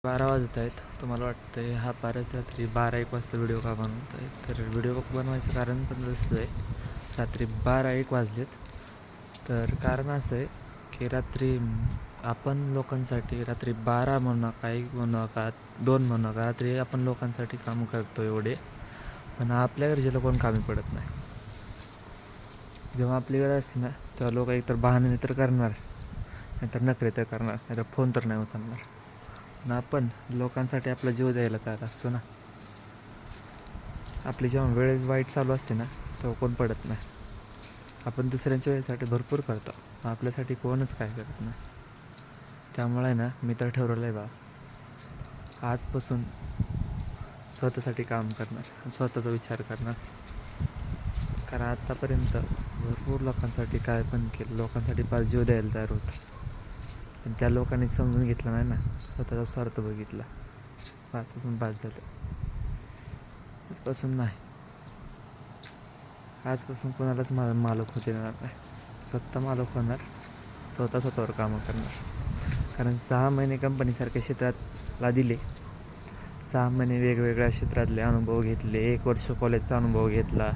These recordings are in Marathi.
12 वाजत आहेत. तुम्हाला वाटतं आहे हा पारच रात्री 12-1 वाजता व्हिडिओ का बनवत आहे. तर व्हिडिओ बनवायचं कारण पण तसं आहे. रात्री 12-1 वाजलेत. तर कारण असं आहे की रात्री आपण लोकांसाठी रात्री 12 म्हणू नका, 1 म्हणू नका, 2 म्हणू नका, रात्री आपण लोकांसाठी काम करतो एवढे. पण आपल्या गरजेला कोण कामी पडत नाही. जेव्हा आपली गरज असते ना तेव्हा लोक एकतर बहाणे तर करणार, नाहीतर नखरे तर करणार, नाहीतर फोन तर नाही उचलणार. आणि आपण लोकांसाठी आपला जीव द्यायला तयार असतो ना. आपली जेव्हा वेळ वाईट चालू असते ना तेव्हा कोण पडत नाही. आपण दुसऱ्यांच्या वेळेसाठी भरपूर करतो, आपल्यासाठी कोणच काय करत नाही. त्यामुळे ना मी तर ठरवलं आहे बा, आजपासून स्वतःसाठी काम करणार, स्वतःचा विचार करणार. कारण आत्तापर्यंत भरपूर लोकांसाठी काय पण केलं, लोकांसाठी पार जीव द्यायला तयार होतं. पण त्या लोकांनी समजून घेतलं नाही ना, स्वतःचा स्वार्थ बघितला. पाचपासून 5 झालं. आजपासून नाही, आजपासून कोणालाच मालक होते येणार नाही. स्वतः मालक होणार, स्वतःवर कामं करणार. कारण 6 महिने कंपनीसारख्या क्षेत्रातला दिले, 6 महिने वेगवेगळ्या क्षेत्रातले अनुभव घेतले, 1 वर्ष कॉलेजचा अनुभव घेतला.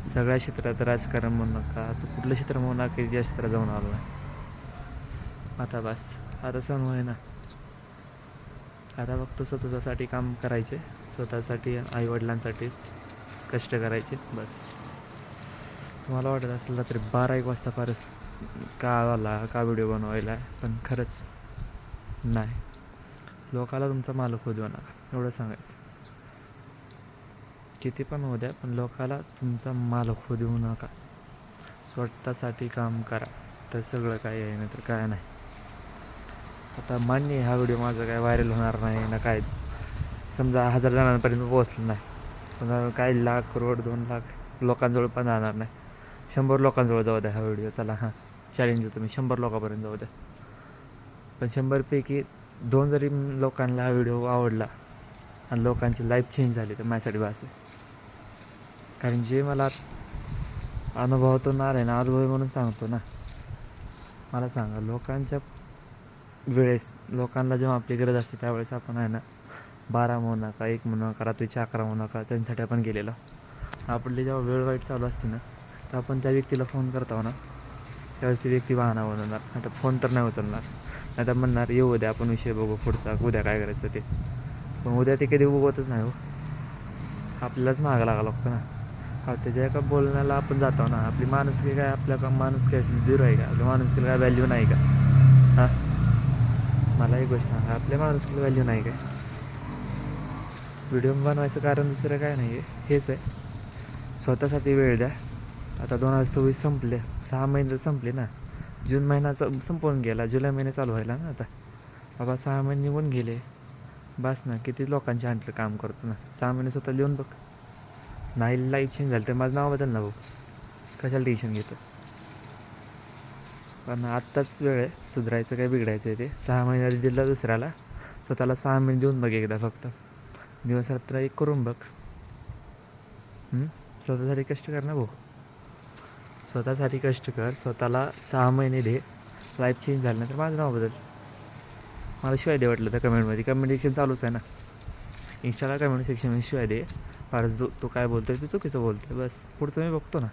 सगळ्या क्षेत्रात राजकारण म्हणू नका, असं कुठलं क्षेत्र म्हणू नका की ज्या क्षेत्रात जाऊन आलो नाही. आता बस, आता सण होय ना. आता फक्त स्वतःसाठी काम करायचे, स्वतःसाठी आईवडिलांसाठी कष्ट करायचे बस. तुम्हाला वाटत असेल रात्री 12-1 वाजता फारच का आला, का व्हिडिओ बनवायला, पण खरंच नाही. लोकाला तुमचा मालक होऊ देऊ नका, एवढं सांगायचं. किती पण होऊ द्या, पण लोकाला तुमचा मालक होऊ देऊ नका. स्वतःसाठी काम करा, तर सगळं काय आहे, नाही तर काय नाही. आता मान्य हा व्हिडिओ माझा काय व्हायरल होणार नाही ना, काय समजा 1000 जणांपर्यंत पोहोचलं नाही, पण काही लाख, करोड, 2 लाख लोकांजवळ पण जाणार नाही. 100 लोकांजवळ जाऊ द्या हा व्हिडिओ, चला हां चॅलेंज देतो मी, 100 लोकांपर्यंत जाऊ द्या. पण 100पैकी 2 जरी लोकांना हा व्हिडिओ आवडला आणि लोकांची लाईफ चेंज झाली तर माझ्यासाठी बस आहे. कारण जे मला अनुभवातून आलं ना, अनुभवी म्हणून सांगतो ना. मला सांगा, लोकांच्या वेळेस, लोकांना जेव्हा आपली गरज असते त्यावेळेस आपण आहे ना 12 म्हणू नका, 1 म्हणू नका, रात्रीचे 11 म्हणू नका, त्यांच्यासाठी आपण गेलेलो. आपली जेव्हा वेळ वाईट चालू असते ना तर आपण त्या व्यक्तीला फोन करतो ना, त्यावेळेस ती व्यक्ती बहाणा बनवणार, नाही तर फोन तर नाही उचलणार, नाही तर म्हणणार येऊ उद्या आपण विषय बघू पुढचा, उद्या काय करायचं ते. पण उद्या ते कधी उगवतच नाही हो, आपल्यालाच मागं लागावं लागतं ना. त्याच्या एका बोलण्याला आपण जातो ना. आपली माणुसकी काय, आपल्या माणुसकी झिरो आहे का? आपल्या माणुसकीला काय व्हॅल्यू नाही का? हां, मला एक गोष्ट सांगा, आपल्या माणुसकीला व्हॅल्यू नाही काय? व्हिडिओ बनवायचं कारण दुसरं काय नाही आहे, हेच आहे, स्वतःसाठी वेळ द्या. आता 2024 संपले, 6 महिने संपले ना. जून महिना संपवून गेला, जुलै महिने चालू व्हायला ना आता. बाबा 6 महिने निघून गेले, बस ना. किती लोकांच्या अंडर काम करतो ना. 6 महिने स्वतः लिहून बघ. नाही लाईफ चेंज झाली तर माझं नाव बदल ना भाऊ, कशाला टेन्शन घेतो. पण आत्ताच वेळ आहे सुधारायचं, काय बिघडायचं आहे ते. 6 महिन्यात दिला दुसऱ्याला, स्वतःला 6 महिने देऊन बघ एकदा फक्त. दिवस रात्र एक करून बघ. स्वतःसाठी कष्ट कर ना भाऊ, स्वतःसाठी कष्ट कर. स्वतःला 6 महिने दे, लाईफ चेंज झाली नाही तर माझं नाव बदल. मला शिवाय दे वाटलं तर कमेंटमध्ये, कमेंट सेक्शन चालूच आहे ना इंस्टाला. कमेंट सेक्शनमध्ये शिवाय दे, फारच तू काय बोलतो आहे तू चुकीचं बोलतो आहे, बस. पुढचं मी बघतो ना.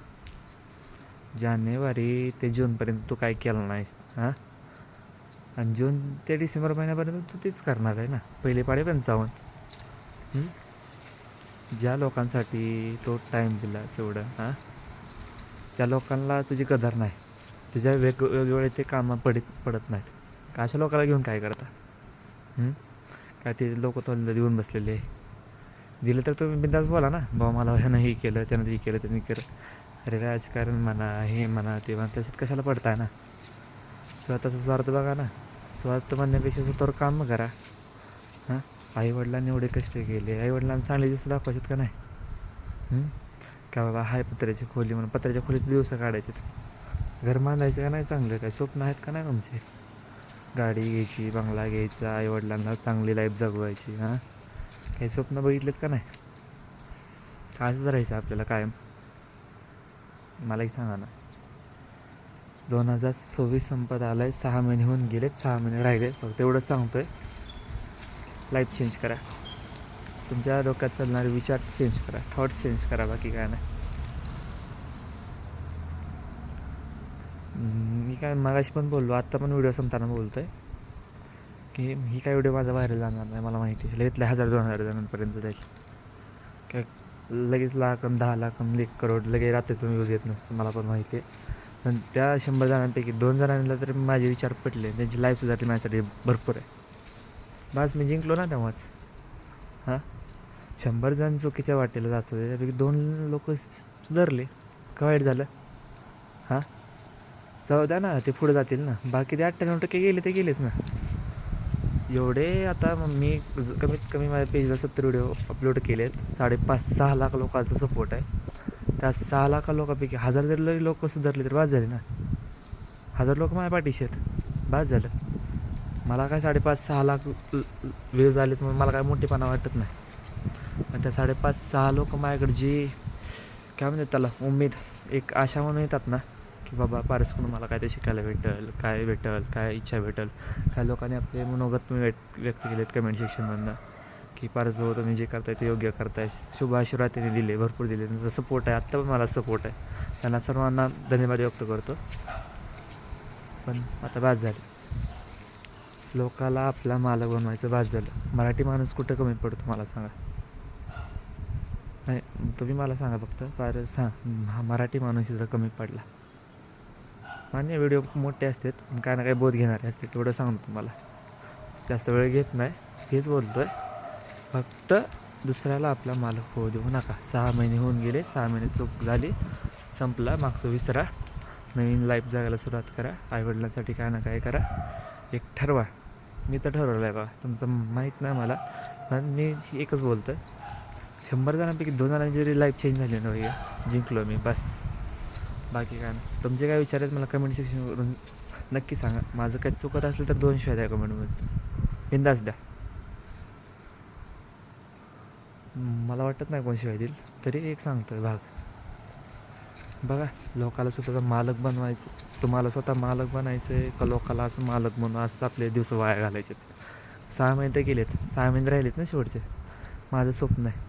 जानेवारी ते जूनपर्यंत तू काय केलं नाहीस, हां, आणि जून ते डिसेंबर महिन्यापर्यंत तू तेच करणार आहे ना. पहिले पाडे 55. ज्या लोकांसाठी तो टाईम दिला एवढं, हां, त्या लोकांना तुझी कदर नाही. तुझ्या वेगवेगळे ते कामं पडत नाहीत का? अशा लोकांना घेऊन काय करता? काय ते लोक तो देऊन बसलेले. दिलं तर तुम्ही बिंदास बोला ना, बाबा मला ह्यानं हे केलं, त्यानं हे केलं, त्यांनी केलं. अरे राजकारण म्हणा, हे म्हणा, ते म्हणा, त्याच्यात कशाला पडताय ना. स्वतःचा स्वार्थ बघा ना. स्वार्थ म्हणण्यापेक्षा स्वतःवर काम करा. हां, आईवडिलांनी एवढे कष्ट केले, आईवडिलांना चांगले दिवस दाखवायचे का नाही? का बाबा हाय पत्र्याची खोली म्हणून पत्र्याच्या खोलीत दिवस काढायचे, घर बांधायचे का नाही चांगलं? काय स्वप्न आहेत का नाही तुमचे? गाडी घ्यायची, बंगला घ्यायचा, आईवडिलांना चांगली लाईफ जगवायची, हां, काही स्वप्न बघितलेत का नाही? असंच राहायचं आपल्याला कायम? मलाही सांगा ना. 2024 संपत आलं आहे, 6 महिने होऊन गेलेत, 6 महिने राहिले. फक्त एवढंच सांगतो आहे, लाईफ चेंज करा, तुमच्या डोक्यात चालणारे विचार चेंज करा, थॉट्स चेंज करा, बाकी काय नाही. मी काय मागाशी पण बोललो, आत्ता पण व्हिडिओ संपताना बोलतो आहे की ही काय व्हिडिओ माझा व्हायरल जाणार नाही. मला माहिती आहे लगेच 1000-2000 जणांपर्यंत जाईल. काय लगेच लाख 10 लाख 1 करोड लगेच रात्रीतून यूज येत नसतं, मला पण माहिती आहे. पण त्या 100 जणांपैकी 2 जणांना तर माझे विचार पटले, त्यांची लाईफ सुधारली, माझ्यासाठी भरपूर आहे. बस मी जिंकलो ना तेव्हाच. 100 जण चुकीच्या वाटेला जात होते, त्यापैकी 2 लोक सुधारले, का वाईट झालं? जाऊ द्या ना, ते पुढे जातील ना. बाकी ते 98% गेले ते गेलेच ना. एवढे आता मी कमीत कमी माझ्या पेजला 70 व्हिडिओ अपलोड केले आहेत. 5.5-6 लाख लोकांचा सपोर्ट आहे. त्या 6 लाख लोकांपैकी 1000 जरी लोक सुधारले तर बास झाले ना. 1000 लोक माझ्या पाठीशी आहेत, बास झालं. मला काय 5.5-6 लाख व्ह्यूज आलेत म्हणून मला काय मोठेपणा वाटत नाही. पण त्या 5.5-6 लोक माझ्याकडे जी काय म्हणतात त्याला उमेद, एक आशा म्हणून येतात ना, की बाबा पारसकडून मला काय ते शिकायला भेटेल, काय भेटेल, काय इच्छा भेटेल. काही लोकांनी आपले मनोगत व्यक्त केलेत कमेंट सेक्शनमधनं, की पारस भाऊ तुम्ही जे करताय ते योग्य करताय, शुभ आशीर्वाद त्यांनी दिले, भरपूर दिले. त्यांचा सपोर्ट आहे, आत्ता पण मला सपोर्ट आहे. त्यांना सर्वांना धन्यवाद व्यक्त करतो. पण आता बास झालं, लोकाला आपला मालक बनवायचं बास झालं. मराठी माणूस कुठं कमी पडतो मला सांगा? नाही, तुम्ही मला सांगा फक्त, पारस हा मराठी माणूस इथं कमी पडला. मान्य व्हिडिओ मोठे असतात, पण काय ना काय बोध घेणारे असते, तेवढं सांगतो तुम्हाला. जास्त वेळ घेत नाही, हेच बोलतो आहे. फक्त दुसऱ्याला आपला मालक होऊ देऊ नका. 6 महिने होऊन गेले, 6 महिने चूक झाली, संपला, मागचं विसरा, नवीन लाईफ जगायला सुरुवात करा. आईवडिलांसाठी काय ना काय करा, एक ठरवा. मी तर ठरवलं आहे बा, तुमचं माहीत नाही मला, पण मी एकच बोलतो आहे, 100 जणांपैकी 2 जणांची जरी लाईफ चेंज झाली ना भैया, जिंकलो मी, बस. बाकी काय नाही. तुमचे काय विचार आहेत मला कमेंट सेक्शनवरून नक्की सांगा. माझं काही चुकत असलं तर 2 शिवाय द्या कमेंटमध्ये, बिंदास द्या. मला वाटत नाही कोण शिवाय देईल, तरी एक सांगतो आहे भाग. बघा, लोकाला स्वतःचा मालक बनवायचं, तुम्हाला स्वतः मालक बनायचं आहे का लोकाला असं मालक बनवून असं आपले दिवस वाया घालायचे? 6 महिने तर गेलेत, 6 महिने राहिलेत ना शेवटचे. माझं स्वप्न आहे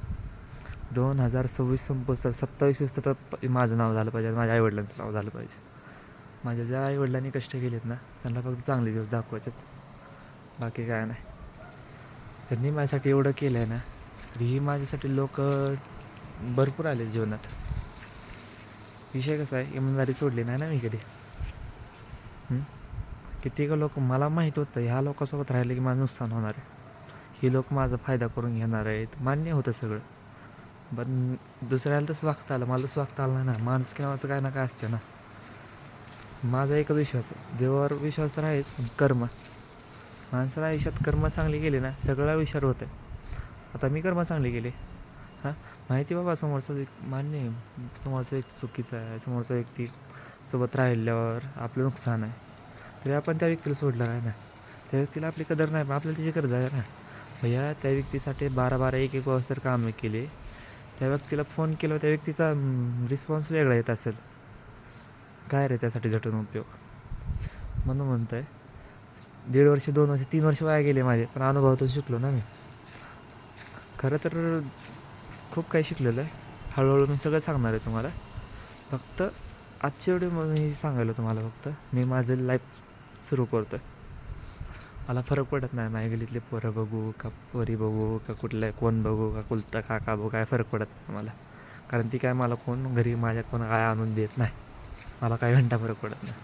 2026 संपोस्तर 27 तर माझं नाव झालं पाहिजे, माझ्या आईवडिलांचं नाव झालं पाहिजे. माझ्या ज्या आईवडिलांनी कष्ट केलेत ना, त्यांना फक्त चांगले दिवस दाखवायचे, बाकी काय नाही. त्यांनी माझ्यासाठी एवढं केलं आहे ना, तरीही माझ्यासाठी लोक भरपूर आले जीवनात. विषय कसा आहे, इमानदारी सोडली नाही ना मी कधी. किती का लोक, मला माहीत होतं ह्या लोकांसोबत राहिलं की माझं नुकसान होणार आहे, ही लोक माझा फायदा करून घेणार आहेत, मान्य होतं सगळं. पण दुसऱ्याला तसं वागता आलं, मला तसं वागता आलं नाही ना. माणूस की नावाचं काय ना काय असतं ना. माझा एकच विश्वास आहे, देवावर विश्वास तर आहेच, पण कर्म. माणसाला आयुष्यात कर्म चांगली गेली ना, सगळा विचार होतं आहे. आता मी कर्म चांगली गेले, माहिती बाबा समोरचा मान्य आहे, समोरचा व्यक्ती चुकीचा आहे, समोरचा व्यक्ती सोबत राहिल्यावर आपलं नुकसान आहे, तरी आपण त्या व्यक्तीला सोडलं आहे ना. त्या व्यक्तीला आपली कदर नाही, पण आपल्याला त्याची गरज आहे ना भैया. त्या व्यक्तीसाठी 12-12 1-1 वाजता कामं केले, त्या व्यक्तीला फोन केला, त्या व्यक्तीचा रिस्पॉन्स वेगळा येत असेल, काय रे त्यासाठी झटून उपयोग? म्हणून म्हणतो आहे, 1.5 वर्ष 2 वर्ष 3 वर्ष वाया गेले माझे, पण अनुभवातून शिकलो ना मी. खरं तर खूप काही शिकलेलं आहे, हळूहळू मी सगळं सांगणार आहे तुम्हाला. फक्त आजच्या व्हिडिओमध्ये मी सांगायला तुम्हाला, फक्त मी माझं लाईफ सुरू करतो आहे. मला फरक पडत नाही माझ्या गलीतले पोरं बघू का पोरी बघू का कुठल्या कोण बघू का कुलता काका बघू, काय फरक पडत नाही मला. कारण ती काय मला कोण घरी माझ्या कोण काय आणून देत नाही, मला काय घंटा फरक पडत नाही.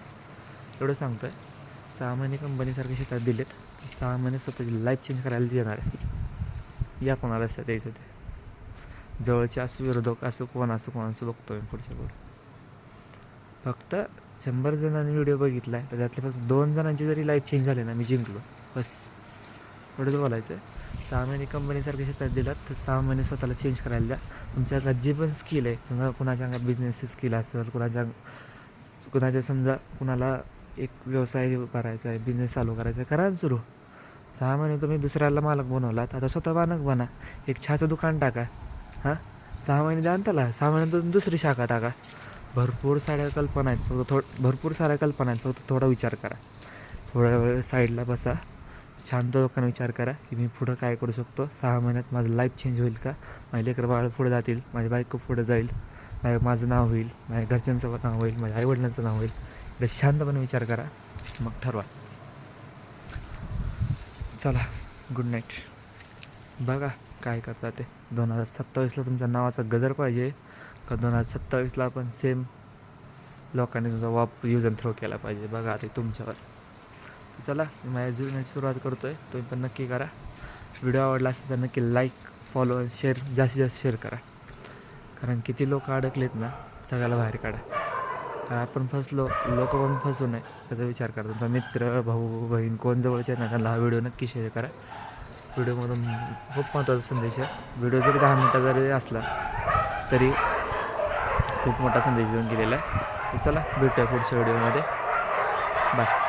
एवढं सांगतो आहे. 6 महिने कंपनीसारखे शेतात दिलेत, 6 महिने स्वतःची लाईफ चेंज करायला देणार आहे. या कोणाला असतं द्यायचं ते, जवळचे असो विरोधक असो कोणाचं बघतो मी पुढच्या पुढे. फक्त 100 जणांनी व्हिडिओ बघितला आहे, तर त्यातले फक्त 2 जणांची जरी लाईफ चेंज झाली ना, मी जिंकलो, बस. एवढंच बोलायचं आहे. 6 महिने कंपनीसारखे शेतात दिलात, तर 6 महिने स्वतःला चेंज करायला द्या. तुमच्या अंगात जे पण स्किल आहे, समजा कुणाच्या अंगात बिझनेसचं स्किल असेल, कुणाच्या समजा कुणाला एक व्यवसाय करायचा आहे, बिझनेस चालू करायचा आहे, करा सुरू. 6 महिने तुम्ही दुसऱ्याला मालक बनवलात, आता स्वतः मालक बना. एक चहाचं दुकान टाका, 6 महिने द्या त्याला, 6 महिन्यातून दुसरी शाखा टाका. भरपूर साऱ्या कल्पना आहेत, फक्त थोडा विचार करा. थोड्या वेळ साईडला बसा, शांत लोकांना विचार करा की मी पुढं काय करू शकतो, 6 महिन्यात माझं लाईफ चेंज होईल का, माझे लेकरं बाळ पुढे जातील, माझी बायको पुढे जाईल, माझं नाव होईल, माझ्या घरच्यांचं नाव होईल, माझ्या आईवडिलांचं नाव होईल. इकडे शांतपणे विचार करा, मग ठरवा. चला, गुड नाईट. बघा काय करता ते. 2027ला तुमच्या नावाचा गजर पाहिजे का 2027ला आपण सेम लोकांनी तुमचा यूज अँड थ्रो केला पाहिजे. बघा आता तुमच्यावर. चला, माझ्या जीवनाची सुरुवात करतो आहे, तुम्ही पण नक्की करा. व्हिडिओ आवडला असेल तर नक्की लाईक, फॉलो, शेअर, जास्तीत जास्त शेअर करा. कारण किती लोक अडकलेत ना, सगळ्याला बाहेर काढा. कारण आपण फसलो, लोक पण फसू नये त्याचा विचार करा. तुमचा मित्र, भाऊ, बहीण कोण जवळचे आहे ना, त्यांना हा व्हिडिओ नक्की शेअर करा. व्हिडिओमधून खूप महत्त्वाचा संदेश आहे. व्हिडिओ जरी 10 मिनटं जरी असला तरी खूप मोठा संदेश देऊन गेलेला आहे. चला, भेटूया पुढच्या व्हिडिओमध्ये. बाय.